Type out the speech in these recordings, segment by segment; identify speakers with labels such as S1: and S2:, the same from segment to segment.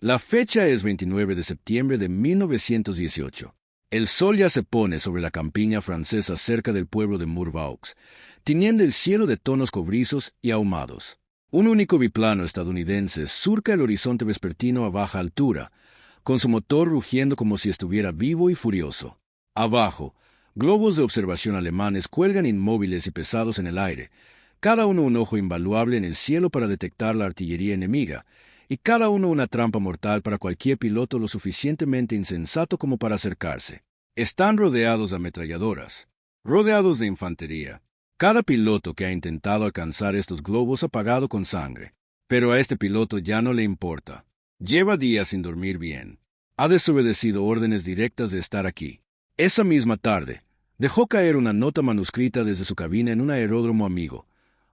S1: La fecha es 29 de septiembre de 1918. El sol ya se pone sobre la campiña francesa cerca del pueblo de Mourvaux, tiñendo el cielo de tonos cobrizos y ahumados. Un único biplano estadounidense surca el horizonte vespertino a baja altura, con su motor rugiendo como si estuviera vivo y furioso. Abajo, globos de observación alemanes cuelgan inmóviles y pesados en el aire, cada uno un ojo invaluable en el cielo para detectar la artillería enemiga, y cada uno una trampa mortal para cualquier piloto lo suficientemente insensato como para acercarse. Están rodeados de ametralladoras, rodeados de infantería. Cada piloto que ha intentado alcanzar estos globos ha pagado con sangre. Pero a este piloto ya no le importa. Lleva días sin dormir bien. Ha desobedecido órdenes directas de estar aquí. Esa misma tarde, dejó caer una nota manuscrita desde su cabina en un aeródromo amigo.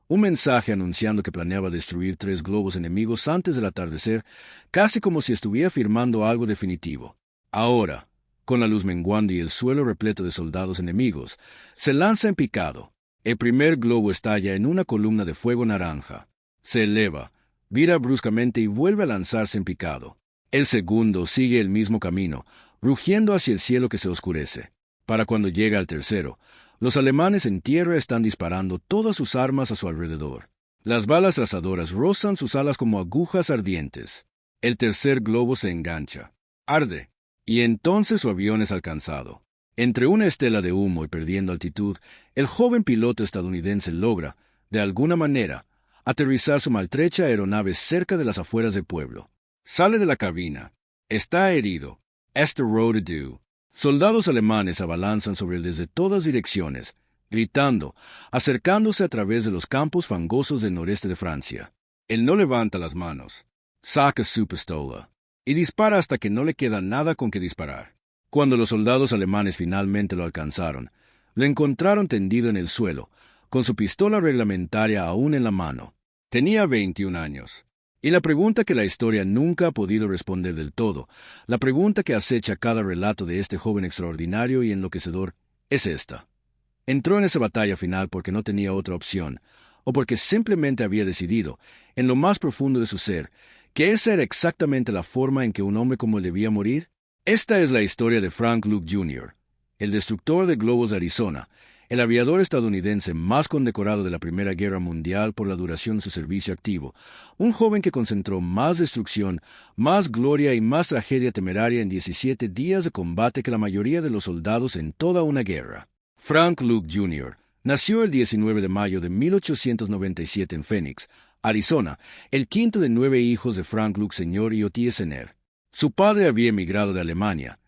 S1: Un mensaje anunciando que planeaba destruir 3 globos enemigos antes del atardecer, casi como si estuviera firmando algo definitivo. Ahora, con la luz menguando y el suelo repleto de soldados enemigos, se lanza en picado. El primer globo estalla en una columna de fuego naranja. Se eleva, vira bruscamente y vuelve a lanzarse en picado. El segundo sigue el mismo camino, rugiendo hacia el cielo que se oscurece. Para cuando llega al tercero, los alemanes en tierra están disparando todas sus armas a su alrededor. Las balas razadoras rozan sus alas como agujas ardientes. El tercer globo se engancha. Arde. Y entonces su avión es alcanzado. Entre una estela de humo y perdiendo altitud, el joven piloto estadounidense logra, de alguna manera, aterrizar su maltrecha aeronave cerca de las afueras del pueblo. Sale de la cabina. Está herido. Este road adieu. Soldados alemanes abalanzan sobre él desde todas direcciones, gritando, acercándose a través de los campos fangosos del noreste de Francia. Él no levanta las manos, saca su pistola y dispara hasta que no le queda nada con que disparar. Cuando los soldados alemanes finalmente lo alcanzaron, lo encontraron tendido en el suelo, con su pistola reglamentaria aún en la mano. Tenía 21 años. Y la pregunta que la historia nunca ha podido responder del todo, la pregunta que acecha cada relato de este joven extraordinario y enloquecedor, es esta. ¿Entró en esa batalla final porque no tenía otra opción, o porque simplemente había decidido, en lo más profundo de su ser, que esa era exactamente la forma en que un hombre como él debía morir? Esta es la historia de Frank Luke Jr., el destructor de globos de Arizona, el aviador estadounidense más condecorado de la Primera Guerra Mundial por la duración de su servicio activo, un joven que concentró más destrucción, más gloria y más tragedia temeraria en 17 días de combate que la mayoría de los soldados en toda una guerra. Frank Luke Jr. nació el 19 de mayo de 1897 en Phoenix, Arizona, el quinto de 9 hijos de Frank Luke Sr. y Otis Sr. Su padre había emigrado de Alemania,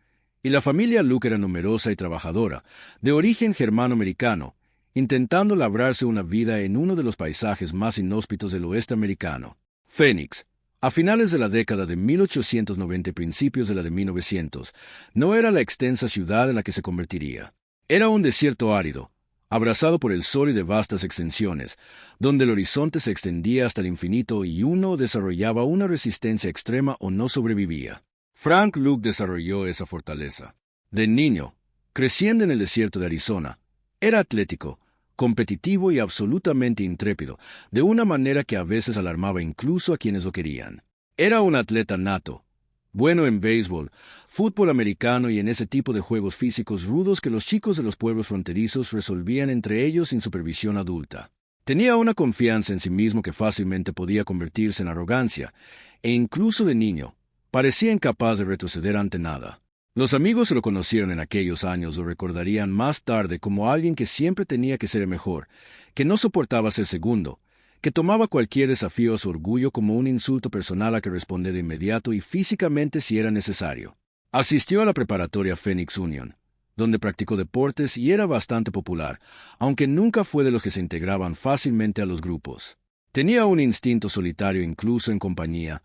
S1: y la familia Luke era numerosa y trabajadora, de origen germano-americano, intentando labrarse una vida en uno de los paisajes más inhóspitos del oeste americano. Phoenix, a finales de la década de 1890 y principios de la de 1900, no era la extensa ciudad en la que se convertiría. Era un desierto árido, abrazado por el sol y de vastas extensiones, donde el horizonte se extendía hasta el infinito y uno desarrollaba una resistencia extrema o no sobrevivía. Frank Luke desarrolló esa fortaleza. De niño, creciendo en el desierto de Arizona, era atlético, competitivo y absolutamente intrépido, de una manera que a veces alarmaba incluso a quienes lo querían. Era un atleta nato, bueno en béisbol, fútbol americano y en ese tipo de juegos físicos rudos que los chicos de los pueblos fronterizos resolvían entre ellos sin supervisión adulta. Tenía una confianza en sí mismo que fácilmente podía convertirse en arrogancia, e incluso de niño, parecía incapaz de retroceder ante nada. Los amigos que lo conocieron en aquellos años lo recordarían más tarde como alguien que siempre tenía que ser el mejor, que no soportaba ser segundo, que tomaba cualquier desafío a su orgullo como un insulto personal a que responder de inmediato y físicamente si era necesario. Asistió a la preparatoria Phoenix Union, donde practicó deportes y era bastante popular, aunque nunca fue de los que se integraban fácilmente a los grupos. Tenía un instinto solitario incluso en compañía,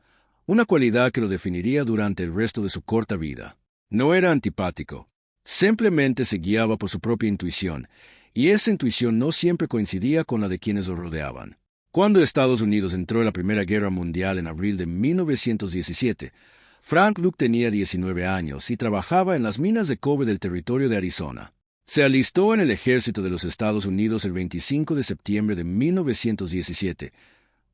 S1: una cualidad que lo definiría durante el resto de su corta vida. No era antipático, simplemente se guiaba por su propia intuición, y esa intuición no siempre coincidía con la de quienes lo rodeaban. Cuando Estados Unidos entró en la Primera Guerra Mundial en abril de 1917, Frank Luke tenía 19 años y trabajaba en las minas de cobre del territorio de Arizona. Se alistó en el ejército de los Estados Unidos el 25 de septiembre de 1917,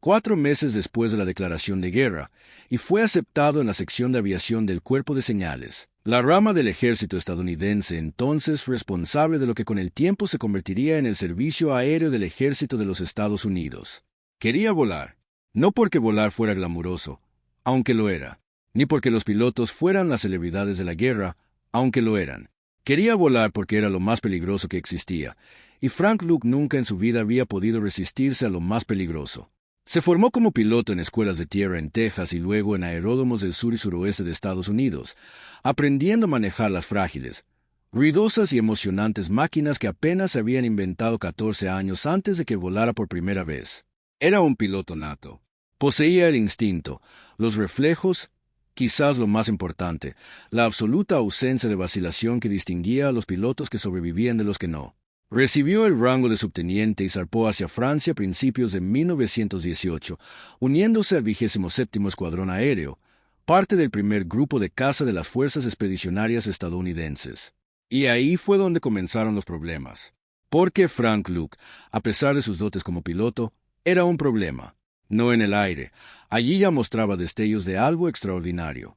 S1: 4 meses después de la declaración de guerra, y fue aceptado en la sección de aviación del Cuerpo de Señales, la rama del ejército estadounidense entonces responsable de lo que con el tiempo se convertiría en el Servicio Aéreo del Ejército de los Estados Unidos. Quería volar, no porque volar fuera glamuroso, aunque lo era, ni porque los pilotos fueran las celebridades de la guerra, aunque lo eran. Quería volar porque era lo más peligroso que existía, y Frank Luke nunca en su vida había podido resistirse a lo más peligroso. Se formó como piloto en escuelas de tierra en Texas y luego en aeródromos del sur y suroeste de Estados Unidos, aprendiendo a manejar las frágiles, ruidosas y emocionantes máquinas que apenas se habían inventado 14 años antes de que volara por primera vez. Era un piloto nato. Poseía el instinto, los reflejos, quizás lo más importante, la absoluta ausencia de vacilación que distinguía a los pilotos que sobrevivían de los que no. Recibió el rango de subteniente y zarpó hacia Francia a principios de 1918, uniéndose al 27º Escuadrón Aéreo, parte del primer grupo de caza de las fuerzas expedicionarias estadounidenses. Y ahí fue donde comenzaron los problemas. Porque Frank Luke, a pesar de sus dotes como piloto, era un problema. No en el aire, allí ya mostraba destellos de algo extraordinario.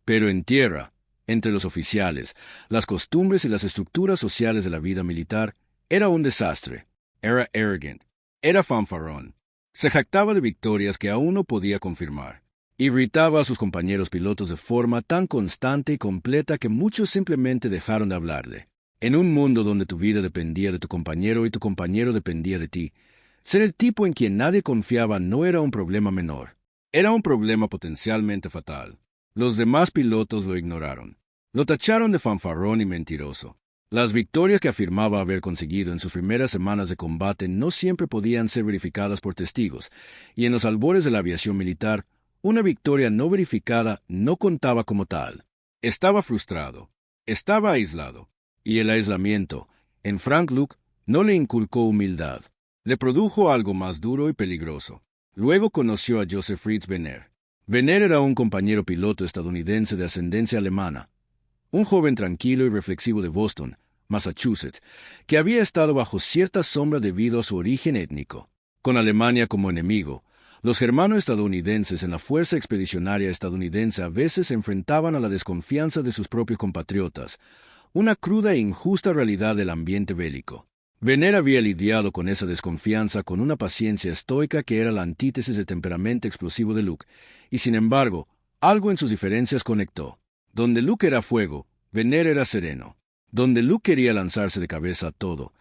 S1: Pero en tierra, entre los oficiales, las costumbres y las estructuras sociales de la vida militar, era un desastre. Era arrogant. Era fanfarrón. Se jactaba de victorias que aún no podía confirmar. Irritaba a sus compañeros pilotos de forma tan constante y completa que muchos simplemente dejaron de hablarle. En un mundo donde tu vida dependía de tu compañero y tu compañero dependía de ti, ser el tipo en quien nadie confiaba no era un problema menor. Era un problema potencialmente fatal. Los demás pilotos lo ignoraron. Lo tacharon de fanfarrón y mentiroso. Las victorias que afirmaba haber conseguido en sus primeras semanas de combate no siempre podían ser verificadas por testigos, y en los albores de la aviación militar, una victoria no verificada no contaba como tal. Estaba frustrado. Estaba aislado. Y el aislamiento, en Frank Luke, no le inculcó humildad. Le produjo algo más duro y peligroso. Luego conoció a Joseph Fritz Venner. Venner era un compañero piloto estadounidense de ascendencia alemana, un joven tranquilo y reflexivo de Boston, Massachusetts, que había estado bajo cierta sombra debido a su origen étnico. Con Alemania como enemigo, los germano-estadounidenses en la Fuerza Expedicionaria Estadounidense a veces se enfrentaban a la desconfianza de sus propios compatriotas, una cruda e injusta realidad del ambiente bélico. Venner había lidiado con esa desconfianza con una paciencia estoica que era la antítesis del temperamento explosivo de Luke, y sin embargo, algo en sus diferencias conectó. Donde Luke era fuego, Venner era sereno. Donde Luke quería lanzarse de cabeza a todo,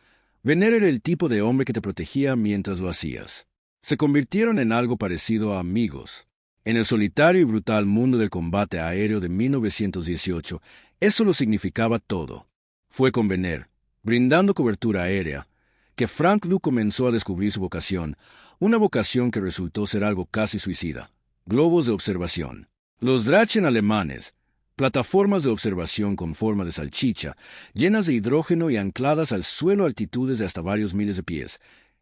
S1: Venner era el tipo de hombre que te protegía mientras lo hacías. Se convirtieron en algo parecido a amigos. En el solitario y brutal mundo del combate aéreo de 1918, eso lo significaba todo. Fue con Venner, brindando cobertura aérea, que Frank Luke comenzó a descubrir su vocación, una vocación que resultó ser algo casi suicida: globos de observación. Los Drachen alemanes, plataformas de observación con forma de salchicha, llenas de hidrógeno y ancladas al suelo a altitudes de hasta varios miles de pies,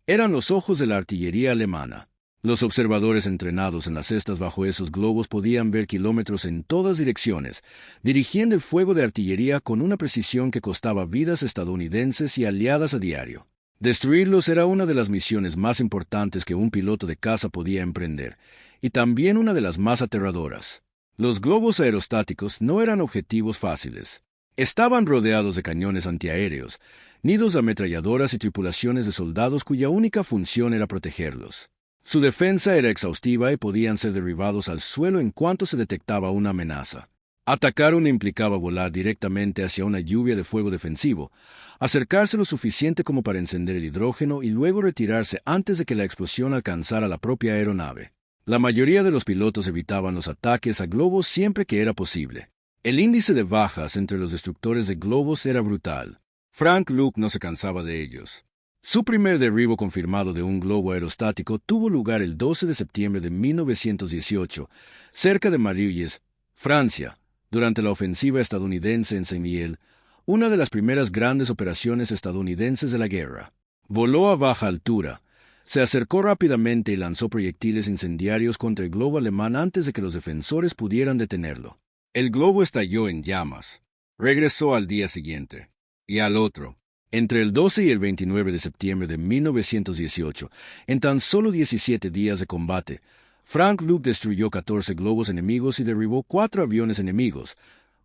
S1: eran los ojos de la artillería alemana. Los observadores entrenados en las cestas bajo esos globos podían ver kilómetros en todas direcciones, dirigiendo el fuego de artillería con una precisión que costaba vidas estadounidenses y aliadas a diario. Destruirlos era una de las misiones más importantes que un piloto de caza podía emprender, y también una de las más aterradoras. Los globos aerostáticos no eran objetivos fáciles. Estaban rodeados de cañones antiaéreos, nidos de ametralladoras y tripulaciones de soldados cuya única función era protegerlos. Su defensa era exhaustiva y podían ser derribados al suelo en cuanto se detectaba una amenaza. Atacar uno implicaba volar directamente hacia una lluvia de fuego defensivo, acercarse lo suficiente como para encender el hidrógeno y luego retirarse antes de que la explosión alcanzara la propia aeronave. La mayoría de los pilotos evitaban los ataques a globos siempre que era posible. El índice de bajas entre los destructores de globos era brutal. Frank Luke no se cansaba de ellos. Su primer derribo confirmado de un globo aerostático tuvo lugar el 12 de septiembre de 1918, cerca de Marilles, Francia, durante la ofensiva estadounidense en Saint-Mihiel, una de las primeras grandes operaciones estadounidenses de la guerra. Voló a baja altura, se acercó rápidamente y lanzó proyectiles incendiarios contra el globo alemán antes de que los defensores pudieran detenerlo. El globo estalló en llamas. Regresó al día siguiente, y al otro, Entre el 12 y el 29 de septiembre de 1918, en tan solo 17 días de combate, Frank Luke destruyó 14 globos enemigos y derribó 4 aviones enemigos,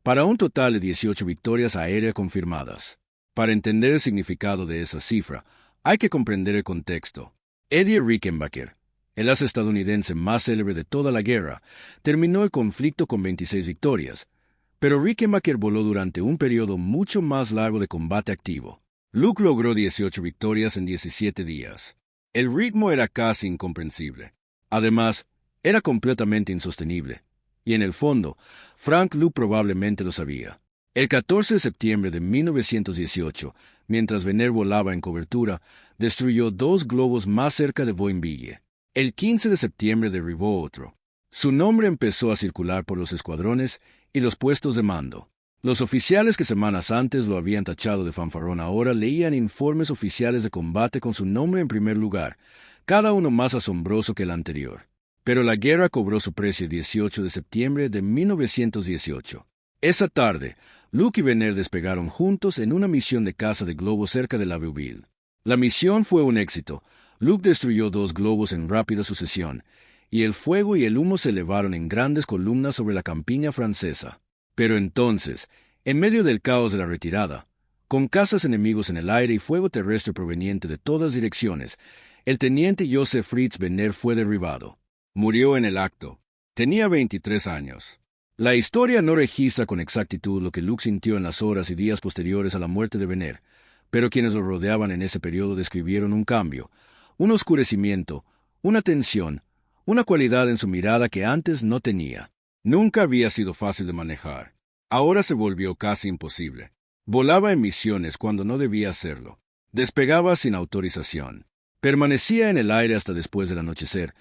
S1: para un total de 18 victorias aéreas confirmadas. Para entender el significado de esa cifra, hay que comprender el contexto. Eddie Rickenbacker, el as estadounidense más célebre de toda la guerra, terminó el conflicto con 26 victorias, pero Rickenbacker voló durante un periodo mucho más largo de combate activo. Luke logró 18 victorias en 17 días. El ritmo era casi incomprensible. Además, era completamente insostenible. Y en el fondo, Frank Luke probablemente lo sabía. El 14 de septiembre de 1918, mientras Venner volaba en cobertura, destruyó 2 globos más cerca de Boinville. El 15 de septiembre derribó otro. Su nombre empezó a circular por los escuadrones y los puestos de mando. Los oficiales que semanas antes lo habían tachado de fanfarrón ahora leían informes oficiales de combate con su nombre en primer lugar, cada uno más asombroso que el anterior. Pero la guerra cobró su precio el 18 de septiembre de 1918. Esa tarde, Luke y Venner despegaron juntos en una misión de caza de globos cerca de Lavieuville. La misión fue un éxito. Luke destruyó 2 globos en rápida sucesión, y el fuego y el humo se elevaron en grandes columnas sobre la campiña francesa. Pero entonces, en medio del caos de la retirada, con cazas enemigos en el aire y fuego terrestre proveniente de todas direcciones, el teniente Joseph Fritz Venner fue derribado. Murió en el acto. Tenía 23 años. La historia no registra con exactitud lo que Luke sintió en las horas y días posteriores a la muerte de Venner, pero quienes lo rodeaban en ese periodo describieron un cambio, un oscurecimiento, una tensión, una cualidad en su mirada que antes no tenía. Nunca había sido fácil de manejar. Ahora se volvió casi imposible. Volaba en misiones cuando no debía hacerlo. Despegaba sin autorización. Permanecía en el aire hasta después del anochecer,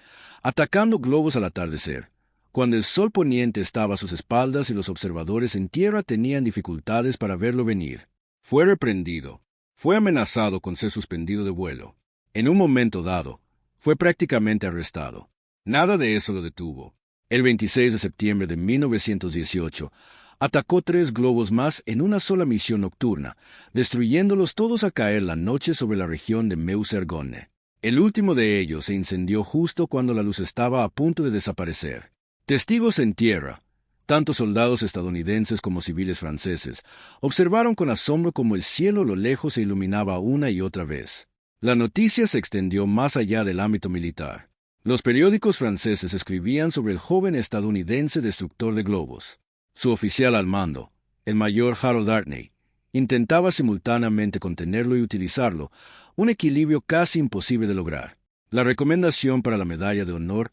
S1: atacando globos al atardecer, cuando el sol poniente estaba a sus espaldas y los observadores en tierra tenían dificultades para verlo venir. Fue reprendido. Fue amenazado con ser suspendido de vuelo. En un momento dado, fue prácticamente arrestado. Nada de eso lo detuvo. El 26 de septiembre de 1918, atacó 3 globos más en una sola misión nocturna, destruyéndolos todos a caer la noche sobre la región de Meuse-Argonne. El último de ellos se incendió justo cuando la luz estaba a punto de desaparecer. Testigos en tierra, tanto soldados estadounidenses como civiles franceses, observaron con asombro cómo el cielo a lo lejos se iluminaba una y otra vez. La noticia se extendió más allá del ámbito militar. Los periódicos franceses escribían sobre el joven estadounidense destructor de globos. Su oficial al mando, el mayor Harold Darney, intentaba simultáneamente contenerlo y utilizarlo, un equilibrio casi imposible de lograr. La recomendación para la medalla de honor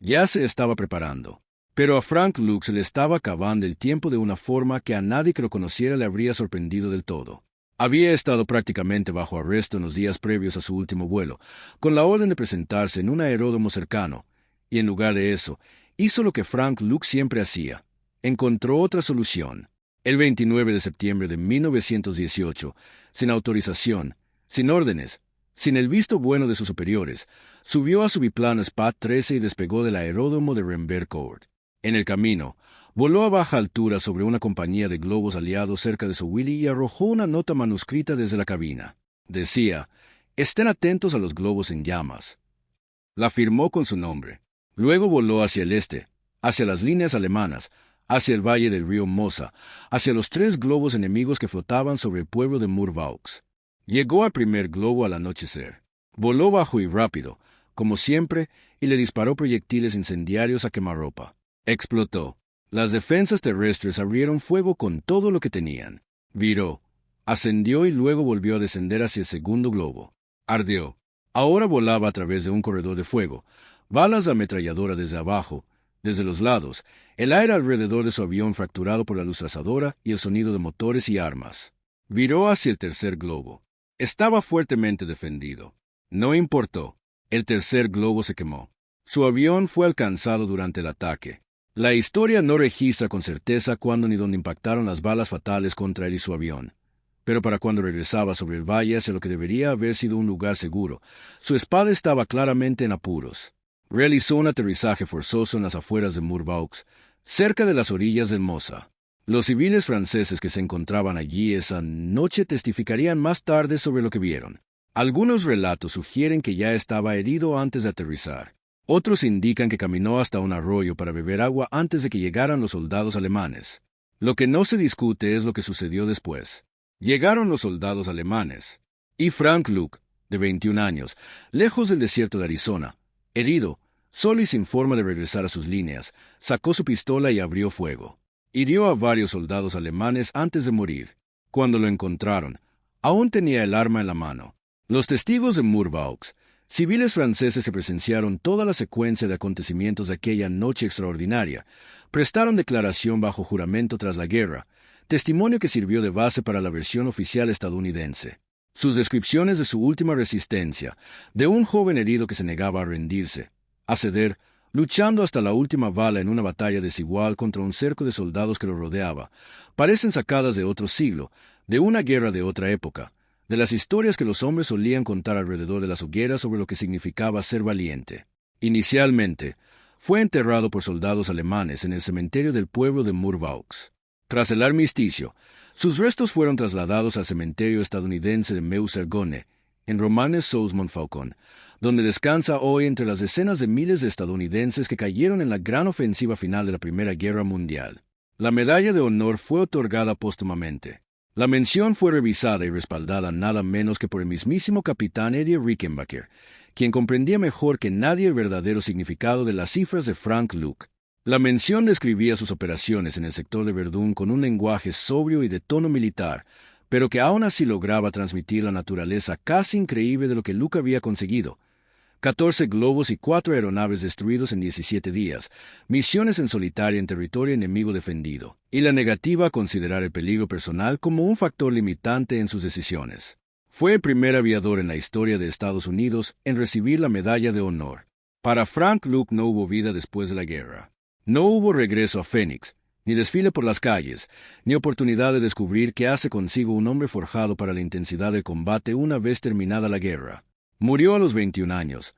S1: ya se estaba preparando, pero a Frank Luke se le estaba acabando el tiempo de una forma que a nadie que lo conociera le habría sorprendido del todo. Había estado prácticamente bajo arresto en los días previos a su último vuelo, con la orden de presentarse en un aeródromo cercano, y en lugar de eso, hizo lo que Frank Luke siempre hacía. Encontró otra solución. El 29 de septiembre de 1918, sin autorización, sin órdenes, sin el visto bueno de sus superiores, subió a su biplano SPAT-13 y despegó del aeródromo de Rembert-Court. En el camino, voló a baja altura sobre una compañía de globos aliados cerca de Zouilly y arrojó una nota manuscrita desde la cabina. Decía, «Estén atentos a los globos en llamas». La firmó con su nombre. Luego voló hacia el este, hacia las líneas alemanas, hacia el valle del río Mosa, hacia los 3 globos enemigos que flotaban sobre el pueblo de Murvaux. Llegó al primer globo al anochecer. Voló bajo y rápido, como siempre, y le disparó proyectiles incendiarios a quemarropa. Explotó. Las defensas terrestres abrieron fuego con todo lo que tenían. Viró, ascendió y luego volvió a descender hacia el segundo globo. Ardió. Ahora volaba a través de un corredor de fuego, balas de ametralladora desde abajo, desde los lados, el aire alrededor de su avión fracturado por la luz trazadora y el sonido de motores y armas. Viró hacia el tercer globo. Estaba fuertemente defendido. No importó. El tercer globo se quemó. Su avión fue alcanzado durante el ataque. La historia no registra con certeza cuándo ni dónde impactaron las balas fatales contra él y su avión. Pero para cuando regresaba sobre el valle hacia lo que debería haber sido un lugar seguro, su espada estaba claramente en apuros. Realizó un aterrizaje forzoso en las afueras de Murvaux, cerca de las orillas del Mosa. Los civiles franceses que se encontraban allí esa noche testificarían más tarde sobre lo que vieron. Algunos relatos sugieren que ya estaba herido antes de aterrizar. Otros indican que caminó hasta un arroyo para beber agua antes de que llegaran los soldados alemanes. Lo que no se discute es lo que sucedió después. Llegaron los soldados alemanes, y Frank Luke, de 21 años, lejos del desierto de Arizona, herido, solo y sin forma de regresar a sus líneas, sacó su pistola y abrió fuego. Hirió a varios soldados alemanes antes de morir. Cuando lo encontraron, aún tenía el arma en la mano. Los testigos de Murvaux, civiles franceses que presenciaron toda la secuencia de acontecimientos de aquella noche extraordinaria, prestaron declaración bajo juramento tras la guerra, testimonio que sirvió de base para la versión oficial estadounidense. Sus descripciones de su última resistencia, de un joven herido que se negaba a rendirse, a ceder, luchando hasta la última bala en una batalla desigual contra un cerco de soldados que lo rodeaba, parecen sacadas de otro siglo, de una guerra de otra época, de las historias que los hombres solían contar alrededor de las hogueras sobre lo que significaba ser valiente. Inicialmente, fue enterrado por soldados alemanes en el cementerio del pueblo de Murvaux. Tras el armisticio, sus restos fueron trasladados al cementerio estadounidense de Meuse-Argonne, en Romannes-sous-Montfaucon, donde descansa hoy entre las decenas de miles de estadounidenses que cayeron en la gran ofensiva final de la Primera Guerra Mundial. La medalla de honor fue otorgada póstumamente. La mención fue revisada y respaldada nada menos que por el mismísimo capitán Eddie Rickenbacker, quien comprendía mejor que nadie el verdadero significado de las cifras de Frank Luke. La mención describía sus operaciones en el sector de Verdún con un lenguaje sobrio y de tono militar, pero que aún así lograba transmitir la naturaleza casi increíble de lo que Luke había conseguido. 14 globos y 4 aeronaves destruidos en 17 días, misiones en solitario en territorio enemigo defendido, y la negativa a considerar el peligro personal como un factor limitante en sus decisiones. Fue el primer aviador en la historia de Estados Unidos en recibir la medalla de honor. Para Frank Luke no hubo vida después de la guerra. No hubo regreso a Phoenix, ni desfile por las calles, ni oportunidad de descubrir qué hace consigo un hombre forjado para la intensidad del combate una vez terminada la guerra. Murió a los 21 años,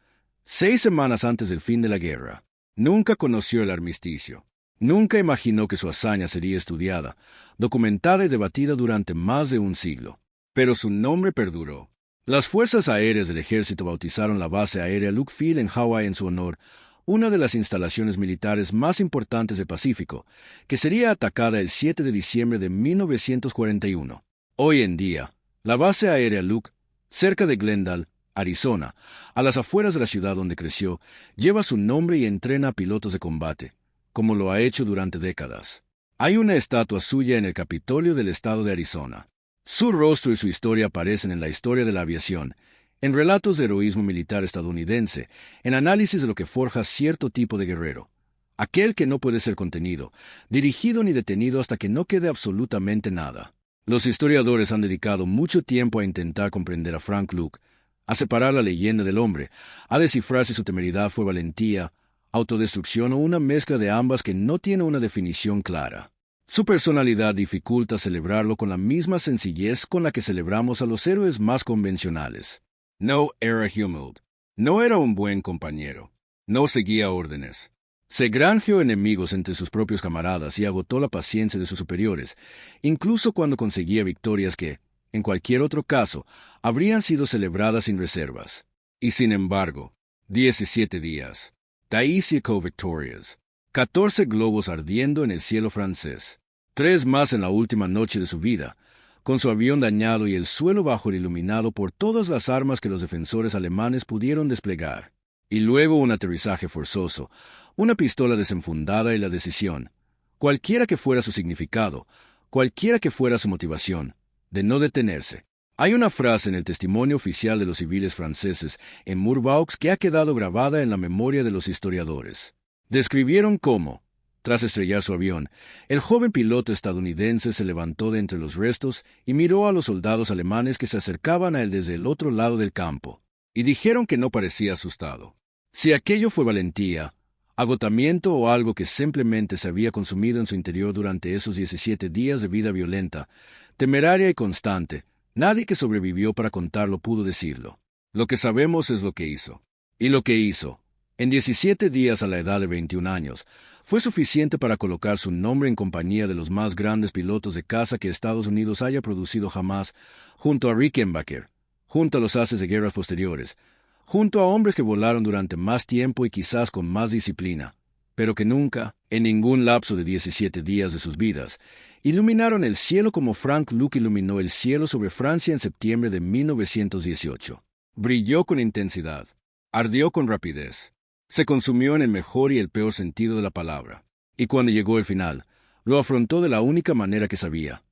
S1: 6 semanas antes del fin de la guerra. Nunca conoció el armisticio. Nunca imaginó que su hazaña sería estudiada, documentada y debatida durante más de un siglo. Pero su nombre perduró. Las Fuerzas Aéreas del Ejército bautizaron la base aérea Luke Field en Hawái en su honor, una de las instalaciones militares más importantes del Pacífico, que sería atacada el 7 de diciembre de 1941. Hoy en día, la base aérea Luke, cerca de Glendale, Arizona, a las afueras de la ciudad donde creció, lleva su nombre y entrena a pilotos de combate, como lo ha hecho durante décadas. Hay una estatua suya en el Capitolio del estado de Arizona. Su rostro y su historia aparecen en la historia de la aviación, en relatos de heroísmo militar estadounidense, en análisis de lo que forja cierto tipo de guerrero. Aquel que no puede ser contenido, dirigido ni detenido hasta que no quede absolutamente nada. Los historiadores han dedicado mucho tiempo a intentar comprender a Frank Luke, a separar la leyenda del hombre, a descifrar si su temeridad fue valentía, autodestrucción o una mezcla de ambas que no tiene una definición clara. Su personalidad dificulta celebrarlo con la misma sencillez con la que celebramos a los héroes más convencionales. No era humilde. No era un buen compañero. No seguía órdenes. Se granjeó enemigos entre sus propios camaradas y agotó la paciencia de sus superiores, incluso cuando conseguía victorias que, en cualquier otro caso, habrían sido celebradas sin reservas. Y sin embargo, 17 días. Taísico victorias. 14 globos ardiendo en el cielo francés. 3 más en la última noche de su vida, con su avión dañado y el suelo bajo el iluminado por todas las armas que los defensores alemanes pudieron desplegar. Y luego un aterrizaje forzoso, una pistola desenfundada y la decisión, cualquiera que fuera su significado, cualquiera que fuera su motivación, de no detenerse. Hay una frase en el testimonio oficial de los civiles franceses en Murvaux que ha quedado grabada en la memoria de los historiadores. Describieron cómo, tras estrellar su avión, el joven piloto estadounidense se levantó de entre los restos y miró a los soldados alemanes que se acercaban a él desde el otro lado del campo, y dijeron que no parecía asustado. Si aquello fue valentía, agotamiento o algo que simplemente se había consumido en su interior durante esos 17 días de vida violenta, temeraria y constante, nadie que sobrevivió para contarlo pudo decirlo. Lo que sabemos es lo que hizo. Y lo que hizo, En 17 días a la edad de 21 años, fue suficiente para colocar su nombre en compañía de los más grandes pilotos de caza que Estados Unidos haya producido jamás, junto a Rickenbacker, junto a los haces de guerras posteriores, junto a hombres que volaron durante más tiempo y quizás con más disciplina, pero que nunca, en ningún lapso de 17 días de sus vidas, iluminaron el cielo como Frank Luke iluminó el cielo sobre Francia en septiembre de 1918. Brilló con intensidad, ardió con rapidez, se consumió en el mejor y el peor sentido de la palabra, y cuando llegó el final, lo afrontó de la única manera que sabía,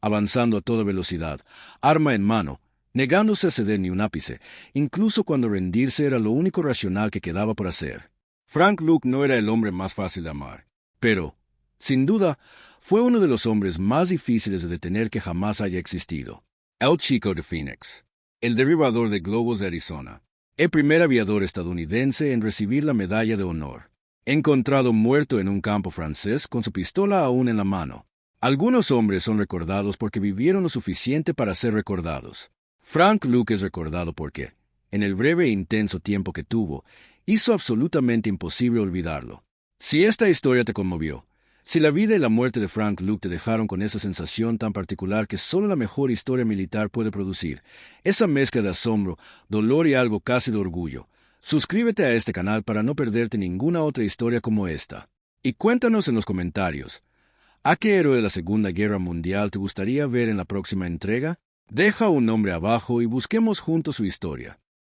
S1: avanzando a toda velocidad, arma en mano, negándose a ceder ni un ápice, incluso cuando rendirse era lo único racional que quedaba por hacer. Frank Luke no era el hombre más fácil de amar, pero, sin duda, fue uno de los hombres más difíciles de detener que jamás haya existido. El Chico de Phoenix, el derribador de globos de Arizona, el primer aviador estadounidense en recibir la medalla de honor, encontrado muerto en un campo francés con su pistola aún en la mano. Algunos hombres son recordados porque vivieron lo suficiente para ser recordados. Frank Luke es recordado porque, en el breve e intenso tiempo que tuvo, hizo absolutamente imposible olvidarlo. Si esta historia te conmovió, si la vida y la muerte de Frank Luke te dejaron con esa sensación tan particular que solo la mejor historia militar puede producir, esa mezcla de asombro, dolor y algo casi de orgullo, suscríbete a este canal para no perderte ninguna otra historia como esta. Y cuéntanos en los comentarios, ¿a qué héroe de la Segunda Guerra Mundial te gustaría ver en la próxima entrega? Deja un nombre abajo y busquemos juntos su historia.